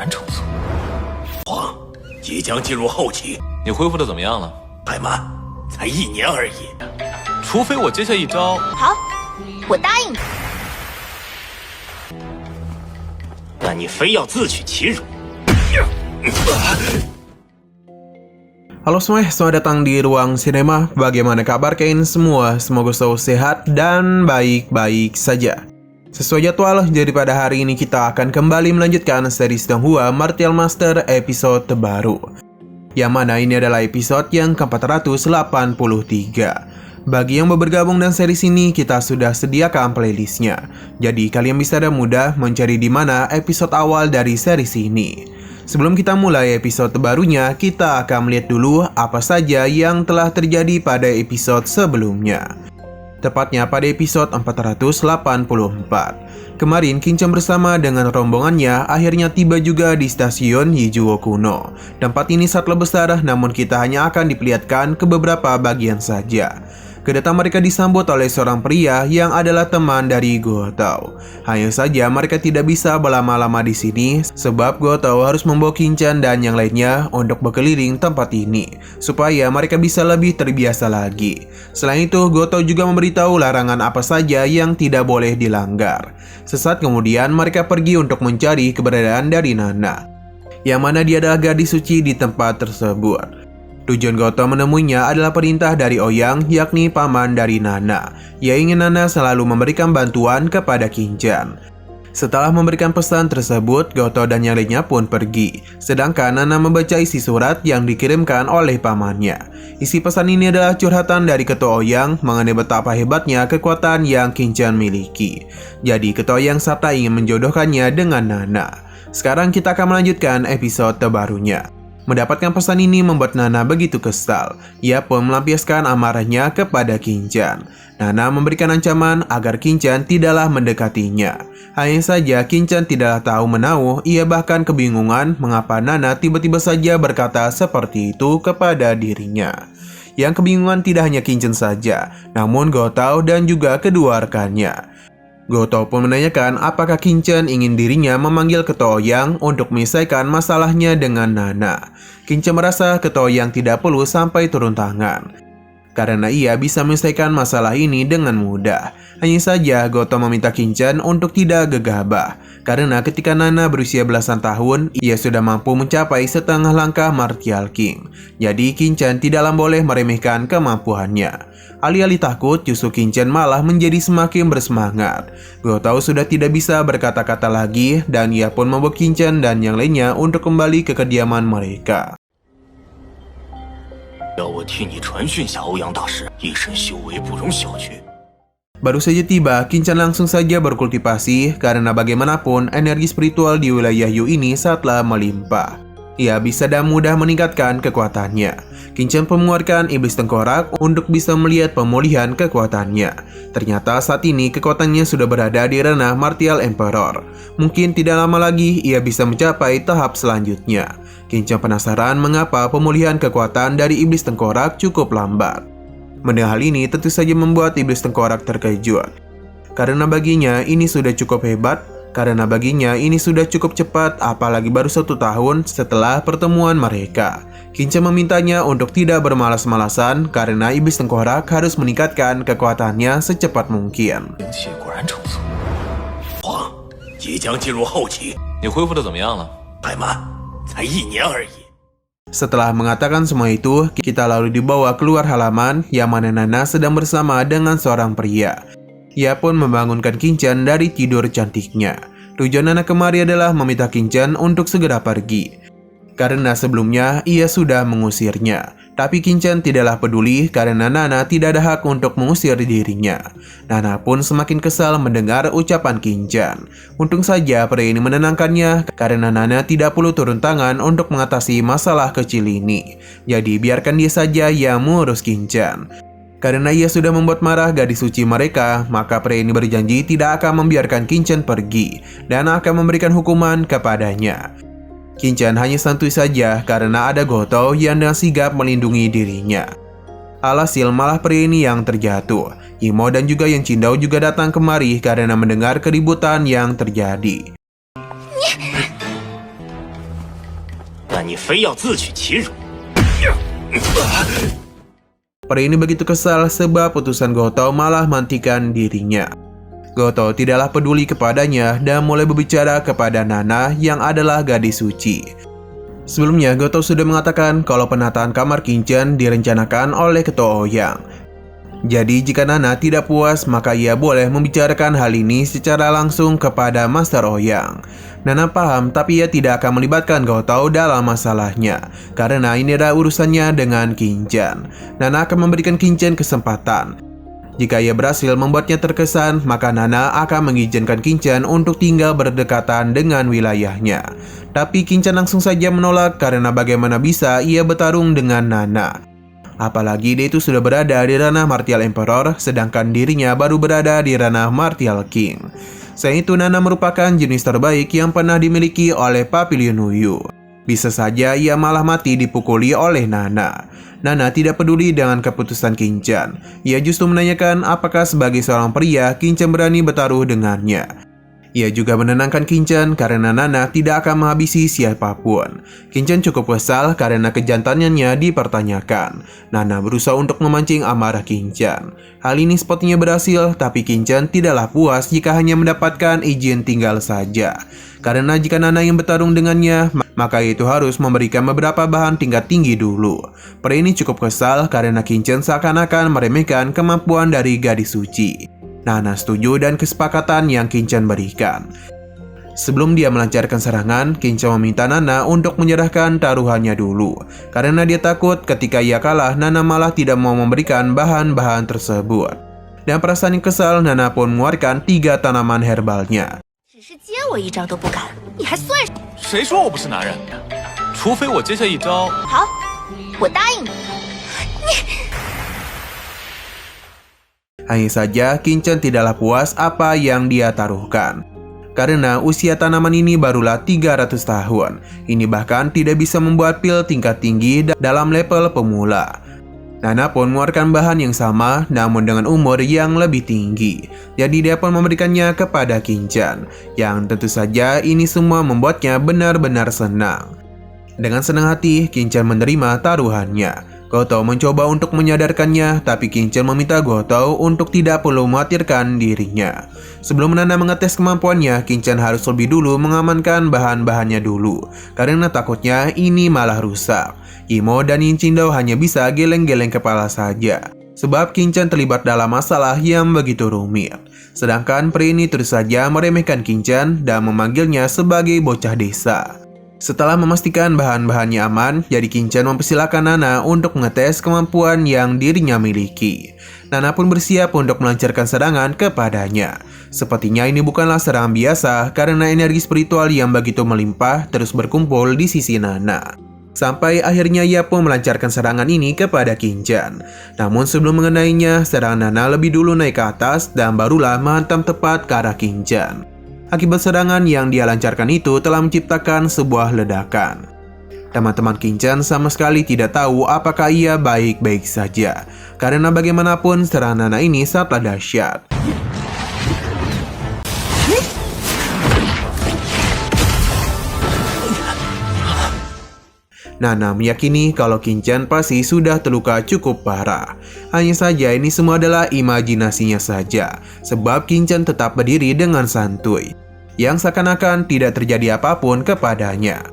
成熟。皇，即将进入后期，你恢复的怎么样了？太慢，才1年而已。除非我接下一招。好，我答应你。但你非要自取其辱。Halo semuanya, selamat datang di Ruang Sinema. Bagaimana kabar kalian semua? Semoga selalu sehat dan baik-baik saja. Sesuai jadwal, jadi pada hari ini kita akan kembali melanjutkan series Donghua Martial Master episode terbaru. Yang mana ini adalah episode yang ke-483. Bagi yang baru bergabung dengan series ini, kita sudah sediakan playlistnya. Jadi kalian bisa dengan mudah mencari di mana episode awal dari series ini. Sebelum kita mulai episode terbarunya, kita akan melihat dulu apa saja yang telah terjadi pada episode sebelumnya. Tepatnya pada episode 484. Kemarin Kinchan bersama dengan rombongannya akhirnya tiba juga di stasiun Hijuo kuno. Tempat ini sangatlah besar, namun kita hanya akan diperlihatkan ke beberapa bagian saja. Kedatangan mereka disambut oleh seorang pria yang adalah teman dari Gotou. Hanya saja mereka tidak bisa berlama-lama di sini sebab Gotou harus membawa Kinchan dan yang lainnya untuk berkeliling tempat ini supaya mereka bisa lebih terbiasa lagi. Selain itu, Gotou juga memberitahu larangan apa saja yang tidak boleh dilanggar. Sesaat kemudian mereka pergi untuk mencari keberadaan dari Nana, yang mana dia adalah gadis suci di tempat tersebut. Tujuan Gotou menemuinya adalah perintah dari Ouyang, yakni paman dari Nana. Ia ingin Nana selalu memberikan bantuan kepada Kinchan. Setelah memberikan pesan tersebut, Gotou dan yang lainnya pun pergi. Sedangkan Nana membaca isi surat yang dikirimkan oleh pamannya. Isi pesan ini adalah curhatan dari Ketua Ouyang mengenai betapa hebatnya kekuatan yang Kinchan miliki. Jadi Ketua Ouyang serta ingin menjodohkannya dengan Nana. Sekarang kita akan melanjutkan episode terbarunya. Mendapatkan pesan ini membuat Nana begitu kesal. Ia pun melampiaskan amarahnya kepada Kinchan. Nana memberikan ancaman agar Kinchan tidaklah mendekatinya. Hanya saja Kinchan tidaklah tahu menahu. Ia bahkan kebingungan mengapa Nana tiba-tiba saja berkata seperti itu kepada dirinya. Yang kebingungan tidak hanya Kinchan saja, namun Gotou dan juga kedua rekannya. Gotou pun menanyakan apakah Kinchan ingin dirinya memanggil Ketua Ouyang untuk menyelesaikan masalahnya dengan Nana. Kinchan merasa Ketua Ouyang tidak perlu sampai turun tangan, karena ia bisa menyelesaikan masalah ini dengan mudah. Hanya saja Gotou meminta Kinchan untuk tidak gegabah, karena ketika Nana berusia belasan tahun, ia sudah mampu mencapai setengah langkah Martial King. Jadi Kinchan tidaklah boleh meremehkan kemampuannya. Alih-alih takut, justru Kinchan malah menjadi semakin bersemangat. Gotou sudah tidak bisa berkata-kata lagi, dan ia pun membawa Kinchan dan yang lainnya untuk kembali ke kediaman mereka. 要我替你传讯下欧阳大师，一身修为不容小觑。 Baru saja tiba, Kinchan langsung saja berkultivasi karena bagaimanapun energi spiritual di wilayah Yu ini sangatlah melimpah. Ia bisa dengan mudah meningkatkan kekuatannya. Kinchan mengeluarkan iblis tengkorak untuk bisa melihat pemulihan kekuatannya. Ternyata saat ini kekuatannya sudah berada di ranah Martial Emperor. Mungkin tidak lama lagi ia bisa mencapai tahap selanjutnya. Kinchan penasaran mengapa pemulihan kekuatan dari iblis tengkorak cukup lambat. Mendengar hal ini tentu saja membuat iblis tengkorak terkejut. Karena baginya ini sudah cukup hebat. Karena baginya ini sudah cukup cepat, apalagi baru 1 tahun setelah pertemuan mereka. Kinchan memintanya untuk tidak bermalas-malasan karena iblis tengkorak harus meningkatkan kekuatannya secepat mungkin. 灵气果然成熟。皇，即将进入后期，你恢复的怎么样了？太慢，才1年而已。 Setelah mengatakan semua itu, kita lalu dibawa keluar halaman yang mana Nana sedang bersama dengan seorang pria. Ia pun membangunkan Kinchan dari tidur cantiknya. Tujuan Nana kemari adalah meminta Kinchan untuk segera pergi, karena sebelumnya ia sudah mengusirnya. Tapi Kinchan tidaklah peduli karena Nana tidak ada hak untuk mengusir dirinya. Nana pun semakin kesal mendengar ucapan Kinchan. Untung saja pria ini menenangkannya karena Nana tidak perlu turun tangan untuk mengatasi masalah kecil ini. Jadi biarkan dia saja yang mengurus Kinchan. Karena ia sudah membuat marah gadis suci mereka, maka pria ini berjanji tidak akan membiarkan Kinchan pergi dan akan memberikan hukuman kepadanya. Kinchan hanya santuy saja karena ada Gotou yang dengan sigap melindungi dirinya. Alhasil malah pria ini yang terjatuh. Imo dan juga Yang Qingdao juga datang kemari karena mendengar keributan yang terjadi. 但你非要自取其辱。 Pria ini begitu kesal sebab putusan Goto malah mantikan dirinya. Goto tidaklah peduli kepadanya dan mulai berbicara kepada Nana yang adalah gadis suci. Sebelumnya Goto sudah mengatakan kalau penataan kamar Kinchan direncanakan oleh Ketua Ouyang. Jadi jika Nana tidak puas maka ia boleh membicarakan hal ini secara langsung kepada Master Ouyang. Nana paham tapi ia tidak akan melibatkan Goto dalam masalahnya karena ini adalah urusannya dengan Kinchan. Nana akan memberikan Kinchan kesempatan. Jika ia berhasil membuatnya terkesan maka Nana akan mengizinkan Kinchan untuk tinggal berdekatan dengan wilayahnya. Tapi Kinchan langsung saja menolak karena bagaimana bisa ia bertarung dengan Nana. Apalagi dia itu sudah berada di ranah Martial Emperor, sedangkan dirinya baru berada di ranah Martial King. Selain itu, Nana merupakan jenis terbaik yang pernah dimiliki oleh Papillon Nuyu. Bisa saja ia malah mati dipukuli oleh Nana. Nana tidak peduli dengan keputusan Kinchan. Ia justru menanyakan apakah sebagai seorang pria, Kinchan berani bertaruh dengannya. Ia juga menenangkan Kinchan karena Nana tidak akan menghabisi siapapun. Kinchan cukup kesal karena kejantanannya dipertanyakan. Nana berusaha untuk memancing amarah Kinchan. Hal ini sepertinya berhasil, tapi Kinchan tidaklah puas jika hanya mendapatkan izin tinggal saja. Karena jika Nana yang bertarung dengannya, maka itu harus memberikan beberapa bahan tingkat tinggi dulu. Pria ini cukup kesal karena Kinchan seakan-akan meremehkan kemampuan dari gadis suci. Nana setuju dan kesepakatan yang Kinchan berikan. Sebelum dia melancarkan serangan, Kinchan meminta Nana untuk menyerahkan taruhannya dulu. Karena dia takut ketika ia kalah, Nana malah tidak mau memberikan bahan-bahan tersebut. Dan perasaan yang kesal, Nana pun mengeluarkan 3 tanaman herbalnya. 只是接我一招都不敢，你还算什么？ 谁说我不是男人？除非我接下一招。 好，我答应你。 Hanya saja Kinchan tidaklah puas apa yang dia taruhkan. Karena usia tanaman ini barulah 300 tahun. Ini bahkan tidak bisa membuat pil tingkat tinggi dalam level pemula. Nana pun mengeluarkan bahan yang sama namun dengan umur yang lebih tinggi. Jadi dia pun memberikannya kepada Kinchan. Yang tentu saja ini semua membuatnya benar-benar senang. Dengan senang hati Kinchan menerima taruhannya. Goto mencoba untuk menyadarkannya, tapi Kinchan meminta Goto untuk tidak perlu mengkhawatirkan dirinya. Sebelum Nana mengetes kemampuannya, Kinchan harus lebih dulu mengamankan bahan-bahannya dulu, karena takutnya ini malah rusak. Imo dan Yincindo hanya bisa geleng-geleng kepala saja, sebab Kinchan terlibat dalam masalah yang begitu rumit. Sedangkan pria ini terus saja meremehkan Kinchan dan memanggilnya sebagai bocah desa. Setelah memastikan bahan-bahannya aman, jadi Kinchan mempersilahkan Nana untuk mengetes kemampuan yang dirinya miliki. Nana pun bersiap untuk melancarkan serangan kepadanya. Sepertinya ini bukanlah serangan biasa karena energi spiritual yang begitu melimpah terus berkumpul di sisi Nana. Sampai akhirnya ia pun melancarkan serangan ini kepada Kinchan. Namun sebelum mengenainya, serangan Nana lebih dulu naik ke atas dan barulah menghantam tepat ke arah Kinchan. Akibat serangan yang dia lancarkan itu telah menciptakan sebuah ledakan. Teman-teman Kinchan sama sekali tidak tahu apakah ia baik-baik saja. Karena bagaimanapun serangan Nana ini sangatlah dahsyat. Nana meyakini kalau Kinchan pasti sudah terluka cukup parah. Hanya saja ini semua adalah imajinasinya saja, sebab Kinchan tetap berdiri dengan santuy, yang seakan-akan tidak terjadi apapun kepadanya.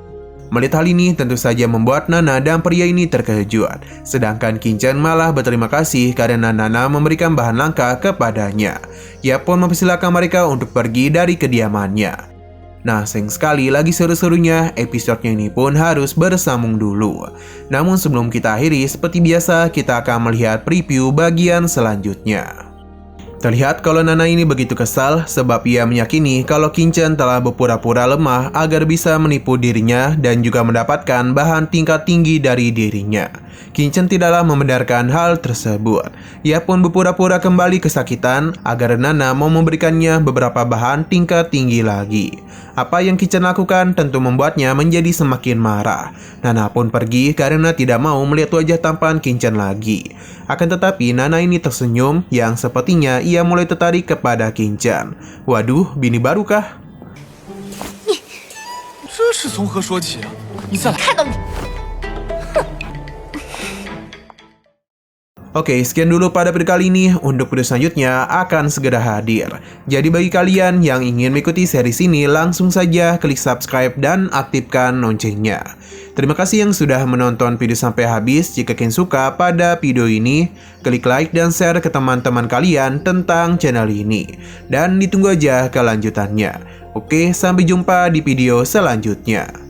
Melihat hal ini tentu saja membuat Nana dan pria ini terkejut, sedangkan Kinchan malah berterima kasih karena Nana memberikan bahan langka kepadanya. Ia pun mempersilahkan mereka untuk pergi dari kediamannya. Nah, sayang sekali lagi seru-serunya, episodenya ini pun harus bersambung dulu. Namun sebelum kita akhiri, seperti biasa kita akan melihat preview bagian selanjutnya. Terlihat kalau Nana ini begitu kesal sebab ia meyakini kalau Kinchan telah berpura-pura lemah agar bisa menipu dirinya dan juga mendapatkan bahan tingkat tinggi dari dirinya. Kinchan tidaklah membenarkan hal tersebut. Ia pun berpura-pura kembali kesakitan agar Nana mau memberikannya beberapa bahan tingkat tinggi lagi. Apa yang Kinchan lakukan tentu membuatnya menjadi semakin marah. Nana pun pergi karena tidak mau melihat wajah tampan Kinchan lagi. Akan tetapi Nana ini tersenyum yang sepertinya ia mulai tertarik kepada Kinchan. Waduh, bini baru kah? 这是从何说起啊？你再来。看到你。 Oke, sekian dulu pada video kali ini. Untuk video selanjutnya akan segera hadir. Jadi bagi kalian yang ingin mengikuti series ini, langsung saja klik subscribe dan aktifkan loncengnya. Terima kasih yang sudah menonton video sampai habis. Jika kalian suka pada video ini, klik like dan share ke teman-teman kalian tentang channel ini. Dan ditunggu aja kelanjutannya. Oke, sampai jumpa di video selanjutnya.